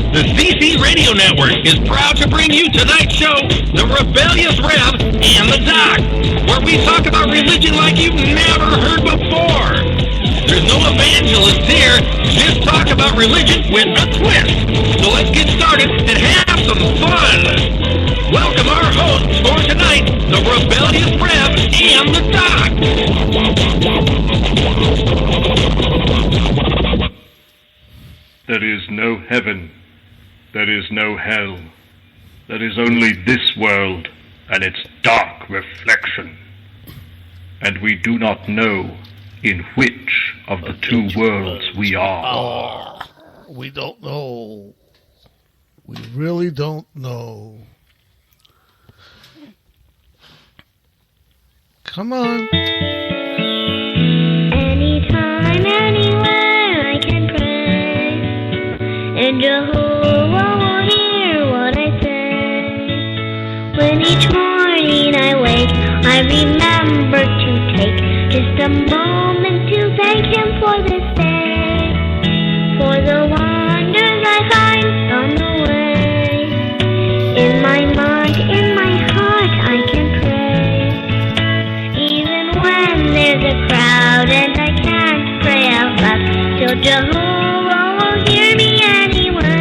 The CC Radio Network is proud to bring you tonight's show, The Rebellious Rev and the Doc, where we talk about religion like you've never heard before. There's no evangelists here, just talk about religion with a twist. So let's get started and have some fun. Welcome our hosts for tonight, The Rebellious Rev and the Doc. There is no heaven. There is no hell. There is only this world and its dark reflection. And we do not know in which of the two worlds we are. We don't know. We really don't know. Come on. Anytime, anywhere, I can pray. And Jehovah will hear what I say. When each morning I wake, I remember to take just a moment to thank Him for this day, for the wonders I find on the way. In my mind, in my heart, I can pray. Even when there's a crowd and I can't pray out loud, still Jehovah will hear me anyway.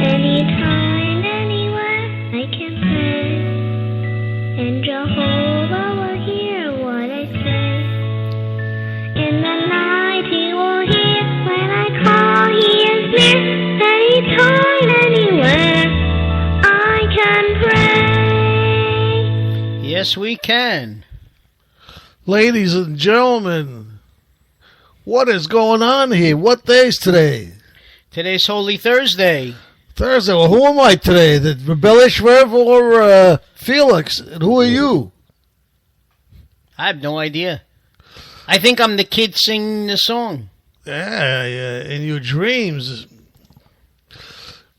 Anytime, anywhere, I can pray. And Jehovah will hear what I say. In the night He will hear when I call, He is near. Anytime, anywhere, I can pray. Yes, we can. Ladies and gentlemen, what is going on here? What day is today? Today's Holy Thursday. Thursday. Well, who am I today? The Rebellious Rev or Felix? And who are you? I have no idea. I think I'm the kid singing the song. Yeah, in your dreams.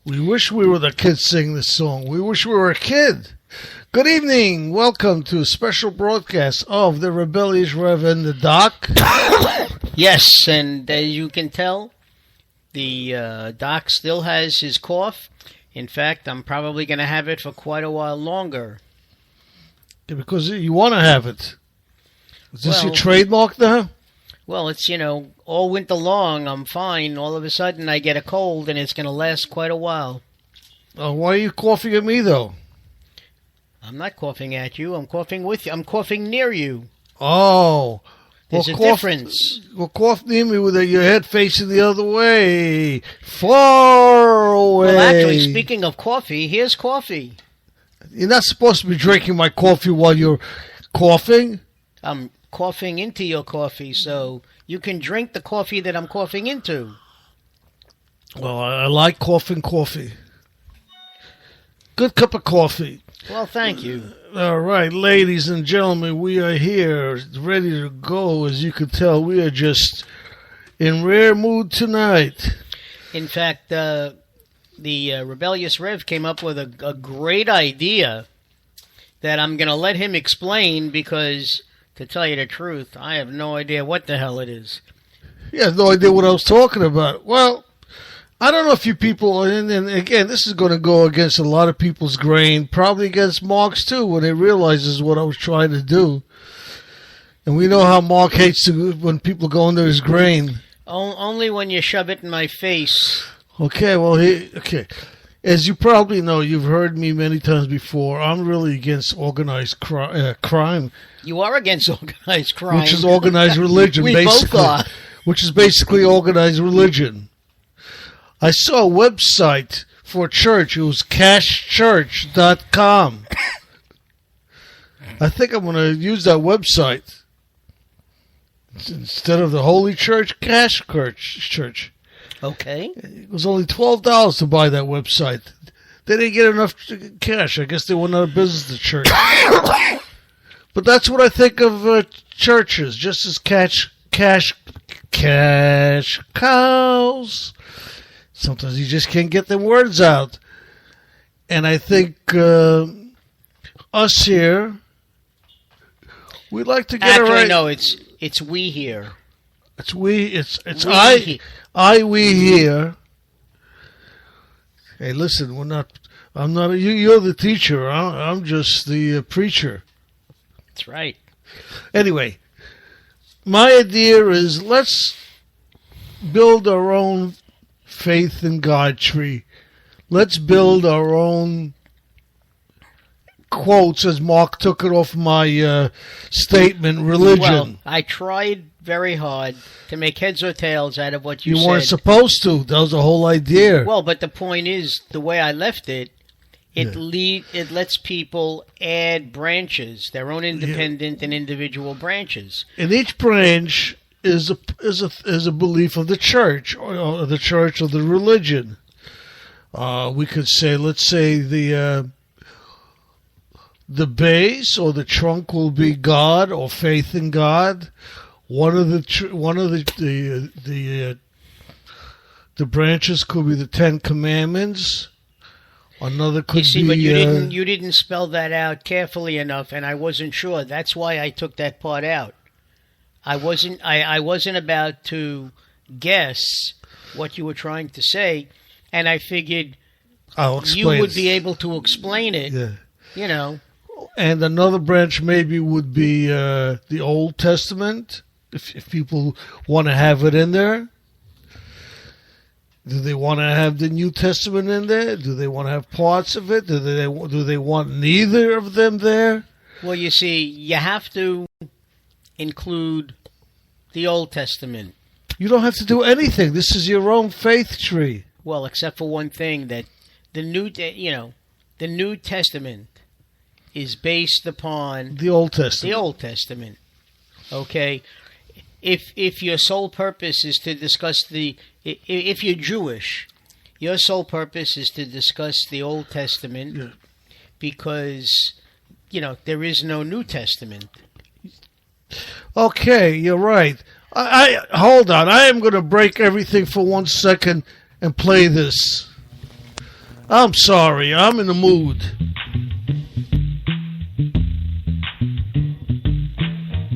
We wish we were the kids singing this song. We wish we were a kid. Good evening. Welcome to a special broadcast of the Rebellious Rev and the Doc. Yes, and as you can tell, the Doc still has his cough. In fact, I'm probably going to have it for quite a while longer. Yeah, because you want to have it. Is this your Well, trademark now? Well, it's, all winter long, I'm fine. All of a sudden, I get a cold, and it's going to last quite a while. Why are you coughing at me, though? I'm not coughing at you. I'm coughing with you. I'm coughing near you. Oh. There's a difference. Well, cough near me with your head facing the other way. Far away. Well, actually, speaking of coffee, here's coffee. You're not supposed to be drinking my coffee while you're coughing. I'm coughing into your coffee, so you can drink the coffee that I'm coughing into. Well, I like coughing coffee. Good cup of coffee. Well, thank you. All right, ladies and gentlemen, we are here, ready to go. As you can tell, we are just in rare mood tonight. In fact, the Rebellious Rev came up with a great idea that I'm going to let him explain because, to tell you the truth, I have no idea what the hell it is. He has no idea what I was talking about. Well, I don't know if you people, and again, this is going to go against a lot of people's grain, probably against Mark's too, when he realizes what I was trying to do. And we know how Mark hates when people go under his grain. Only when you shove it in my face. Okay, well, okay. As you probably know, you've heard me many times before, I'm really against organized crime. You are against organized crime. Which is organized religion, we basically. both are. Which is basically organized religion. I saw a website for a church. It was cashchurch.com. I think I'm going to use that website. Instead of the Holy Church, Cash Church. Okay. It was only $12 to buy that website. They didn't get enough cash. I guess they went out of business, the church. But that's what I think of churches, just as cash cows. Sometimes you just can't get them words out. And I think us here, we like to get it right. No, it's we here. It's we. It's we here. Hey, listen, we're not. I'm not. You're the teacher. I'm just the preacher. That's right. Anyway, my idea is let's build our own faith in God tree. Let's build our own quotes, as Mark took it off my statement, religion. Well, I tried very hard to make heads or tails out of what you said. You weren't supposed to. That was the whole idea. Well, but the point is, the way I left it, it lets people add branches, their own independent and individual branches. And each branch is a belief of the church, or the church of the religion. We could say, let's say the base or the trunk will be God or faith in God. One of the branches could be the Ten Commandments. Another could be. But you didn't spell that out carefully enough, and I wasn't sure. That's why I took that part out. I wasn't about to guess what you were trying to say, and I figured you would be able to explain it. Yeah. You know. And another branch maybe would be the Old Testament, if people want to have it in there. Do they want to have the New Testament in there? Do they want to have parts of it? Do they want neither of them there? Well, you see, you have to include the Old Testament. You don't have to do anything. This is your own faith tree. Well, except for one thing, that the New Testament is based upon the Old Testament. The Old Testament. Okay? If your sole purpose is to discuss if you're Jewish, your sole purpose is to discuss the Old Testament because, there is no New Testament. Okay, you're right. I hold on. I am going to break everything for 1 second and play this. I'm sorry. I'm in the mood.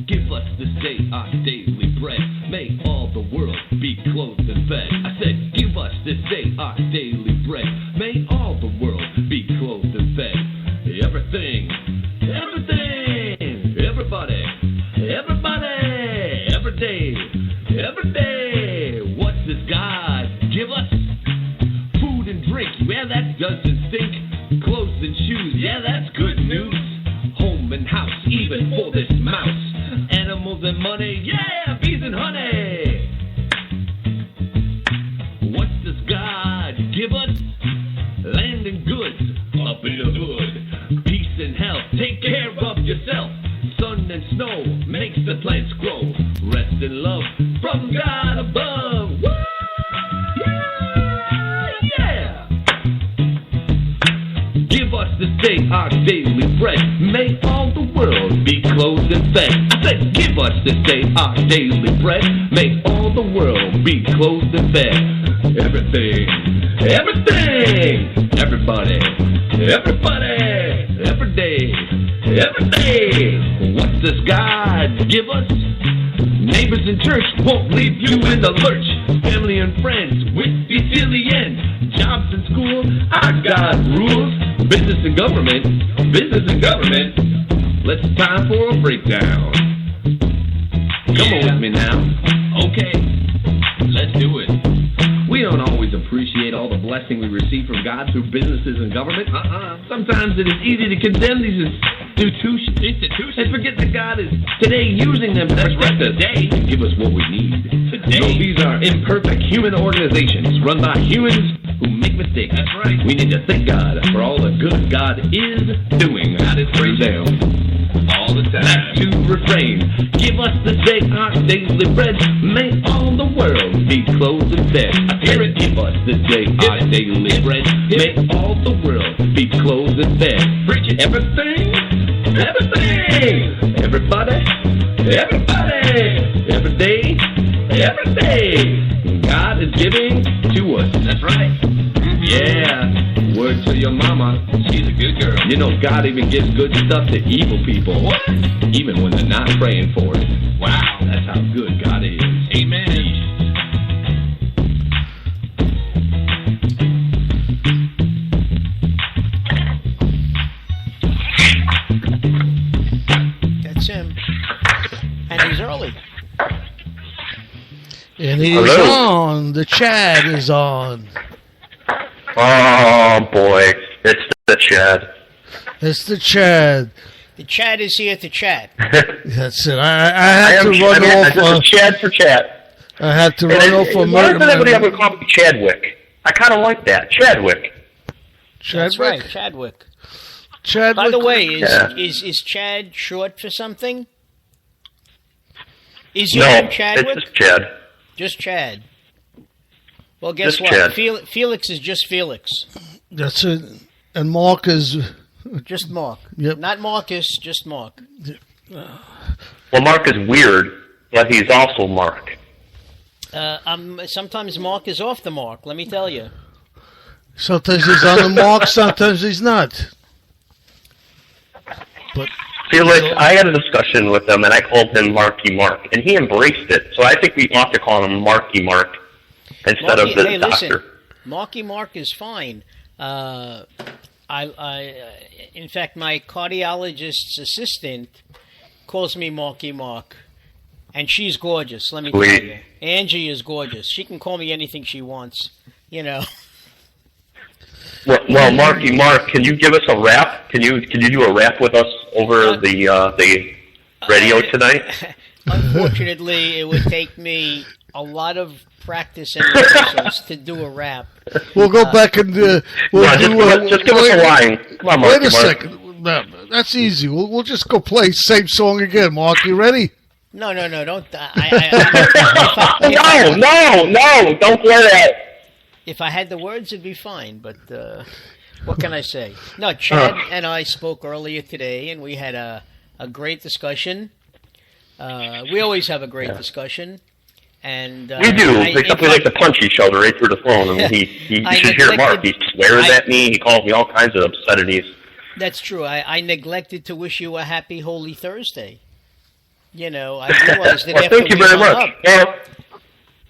Give us this day our daily bread. May all the world be clothed and fed. I said, give us this day our daily bread. May all the world be clothed and fed. Everything, everybody, every day. What does God give us? Food and drink, yeah, that doesn't stink. Clothes and shoes, yeah, that's good news. Home and house, even for this mouse. Animals and money, yeah, bees and honey. What does God give us? Land and goods, up in the hood. Peace and health, take care of yourself. Sun and snow makes the plants grow. Rest and love from God above. Woo! Yeah! Give us this day our daily bread. May all the world be clothed and fed. I said, give us this day our daily bread. May all the world be clothed and fed. Everything, everybody, every day. What does God give us? Neighbors in church won't leave you in the lurch. Family and friends with you till the end. Jobs and school, our God rules. Business and government. Let's time for a breakdown. Come on with me now. Okay, let's do it. We don't always appreciate all the blessing we receive from God through businesses and government. Sometimes it is easy to condemn these institutions and forget that God is today using them. That's right, today to give us what we need. Today. No, these are imperfect human organizations run by humans who make mistakes. That's right. We need to thank God for all the good God is doing. God is through them. All the time. That's to refrain. Give us this day our daily bread. May all the world be clothed and fed. I hear it. Give us this day our daily bread. May all the world be clothed and fed. Preach it. Everything, everybody, every day. God is giving to us. That's right. Yeah. Word to your mama. She's a good girl. You know, God even gives good stuff to evil people. What? Even when they're not praying for it. Wow. That's how good God is. Amen. And he's Hello. on. The Chad is on. Oh boy, it's the Chad. It's the Chad. The Chad is here to chat. That's it. I had to run off. This is Chad for chat. I had to run off for Why does everybody ever call me Chadwick? I kind of like that, Chadwick. That's right, Chadwick. Chadwick. By the way, Yeah. is Chad short for something? Is your No, name it's Chadwick? just Chad. Just Chad. Well, guess Just what? Chad. Felix is just Felix. That's it. And Mark is. Just Mark. Yep. Not Marcus, just Mark. Well, Mark is weird, but he's also Mark. Sometimes Mark is off the mark, let me tell you. Sometimes he's on the mark, sometimes he's not. But Felix, I had a discussion with him, and I called him Marky Mark, and he embraced it. So I think we ought to call him Marky Mark instead of the Hey, doctor. listen, Marky Mark is fine. In fact, my cardiologist's assistant calls me Marky Mark, and she's gorgeous. Let me tell Sweet. you, Angie is gorgeous. She can call me anything she wants. You know. Well, Marky Mark, can you give us a rap? Can you do a rap with us over the radio tonight? Unfortunately, it would take me a lot of practice and rehearsals to do a rap. we'll go back and No, just give us a line. Come on, Wait Marky a Mark. second. No, that's easy. We'll just go play same song again. Mark, you ready? No, don't. No, don't play that. If I had the words, it'd be fine. But what can I say? No, Chad and I spoke earlier today, and we had a great discussion. We always have a great discussion. And We do, except we like to punch each other right through the phone. And you I should hear Mark. He neglected- swears at me. He calls me all kinds of obscenities. That's true. I neglected to wish you a happy Holy Thursday. You know, I realized that Well, after thank you we very hung much. up- Well,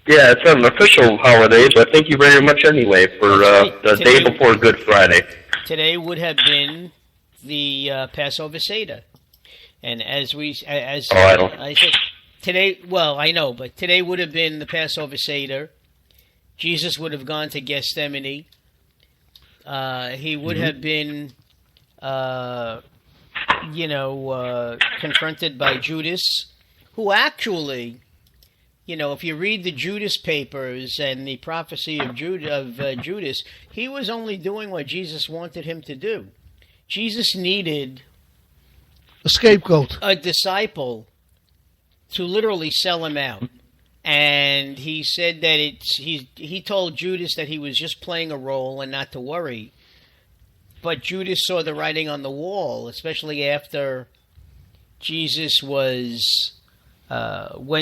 yeah, it's not an official holiday, but thank you very much anyway for That's right. the day Today- before Good Friday. Today would have been the Passover Seder, and as I don't- I said today, well, I know, but today would have been the Passover Seder. Jesus would have gone to Gethsemane. He would have been, confronted by Judas, who actually. You know, if you read the Judas papers and the prophecy of Judas, he was only doing what Jesus wanted him to do. Jesus needed A scapegoat. a disciple to literally sell him out. And he said that he told Judas that he was just playing a role and not to worry. But Judas saw the writing on the wall, especially after Jesus went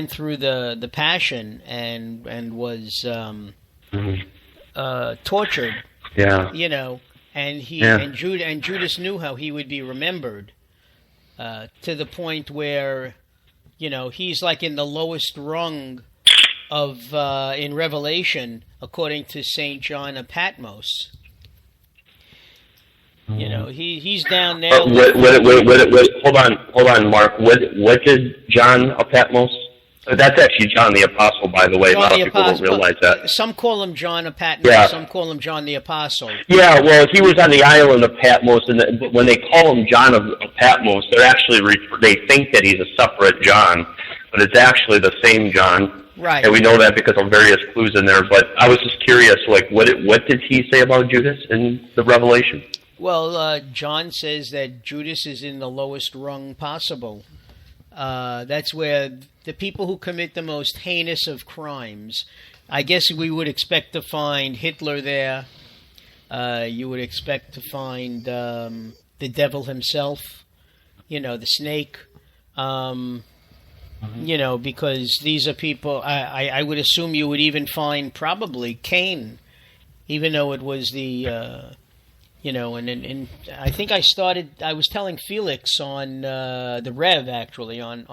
through the passion and was tortured. Yeah. You know, and Yeah. Judas knew how he would be remembered, to the point where, you know, he's like in the lowest rung of in Revelation, according to Saint John of Patmos. You know, he's down there. Hold on, Mark. What did John of Patmos? That's actually John the Apostle, by the way. John a lot the of people don't Apostle. realize that. Some call him John of Patmos. Yeah. Some call him John the Apostle. Yeah, well, he was on the island of Patmos, and but when they call him John of Patmos, they're actually they think that he's a separate John, but it's actually the same John. Right. And we know that because of various clues in there. But I was just curious, like, what did he say about Judas in the Revelation? Well, John says that Judas is in the lowest rung possible. That's where the people who commit the most heinous of crimes, I guess we would expect to find Hitler there. You would expect to find the devil himself, you know, the snake. You know, because these are people, I would assume you would even find probably Cain, even though it was the... You know, and I think I was telling Felix on the Rev, actually, on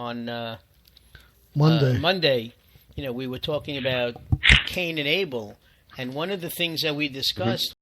Monday. Monday, you know, we were talking about Cain and Abel, and one of the things that we discussed